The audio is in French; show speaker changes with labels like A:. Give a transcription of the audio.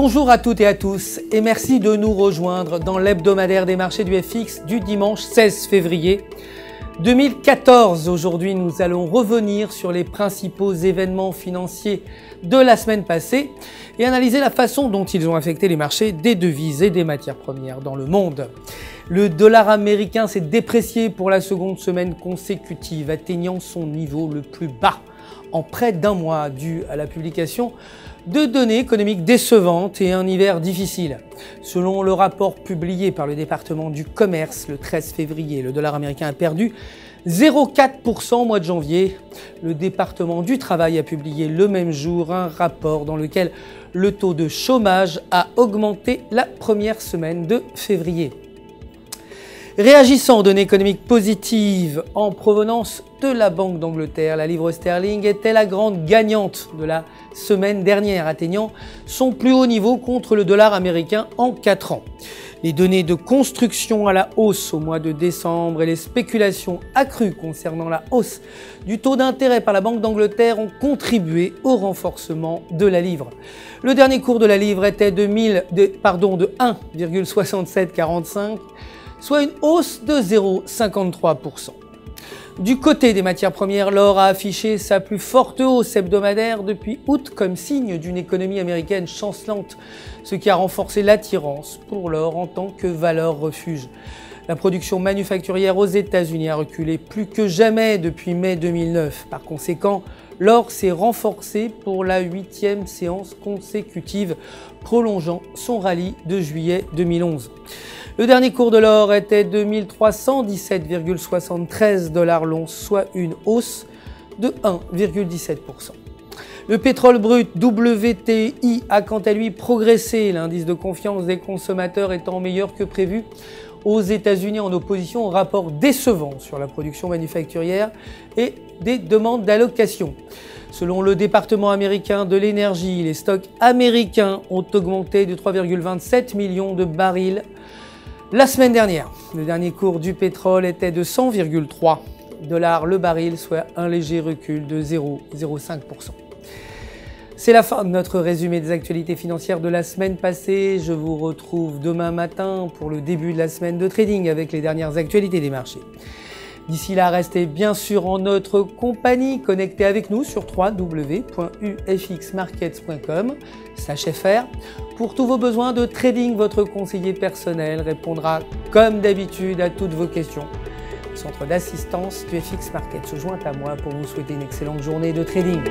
A: Bonjour à toutes et à tous et merci de nous rejoindre dans l'hebdomadaire des marchés du FX du dimanche 16 février 2014. Aujourd'hui, nous allons revenir sur les principaux événements financiers de la semaine passée et analyser la façon dont ils ont affecté les marchés des devises et des matières premières dans le monde. Le dollar américain s'est déprécié pour la seconde semaine consécutive, atteignant son niveau le plus bas en près d'un mois, dû à la publication de données économiques décevantes et un hiver difficile. Selon le rapport publié par le département du commerce le 13 février, le dollar américain a perdu 0,4% au mois de janvier. Le département du travail a publié le même jour un rapport dans lequel le taux de chômage a augmenté la première semaine de février. Réagissant aux données économiques positives en provenance de la Banque d'Angleterre, la livre sterling était la grande gagnante de la semaine dernière, atteignant son plus haut niveau contre le dollar américain en 4 ans. Les données de construction à la hausse au mois de décembre et les spéculations accrues concernant la hausse du taux d'intérêt par la Banque d'Angleterre ont contribué au renforcement de la livre. Le dernier cours de la livre était de 1,6745, soit une hausse de 0,53%. Du côté des matières premières, l'or a affiché sa plus forte hausse hebdomadaire depuis août comme signe d'une économie américaine chancelante, ce qui a renforcé l'attirance pour l'or en tant que valeur refuge. La production manufacturière aux États-Unis a reculé plus que jamais depuis mai 2009. Par conséquent, l'or s'est renforcé pour la 8e séance consécutive, prolongeant son rallye de juillet 2011. Le dernier cours de l'or était de 1317,73 $ l'once, soit une hausse de 1,17%. Le pétrole brut WTI a quant à lui progressé, l'indice de confiance des consommateurs étant meilleur que prévu aux États-Unis en opposition au rapport décevant sur la production manufacturière et des demandes d'allocation. Selon le département américain de l'énergie, les stocks américains ont augmenté de 3,27 millions de barils la semaine dernière. Le dernier cours du pétrole était de 100,3 $ le baril, soit un léger recul de 0,05%. C'est la fin de notre résumé des actualités financières de la semaine passée. Je vous retrouve demain matin pour le début de la semaine de trading avec les dernières actualités des marchés. D'ici là, restez bien sûr en notre compagnie, connectez avec nous sur www.ufxmarkets.com/fr. Pour tous vos besoins de trading, votre conseiller personnel répondra comme d'habitude à toutes vos questions. Le centre d'assistance du FX Markets se joint à moi pour vous souhaiter une excellente journée de trading.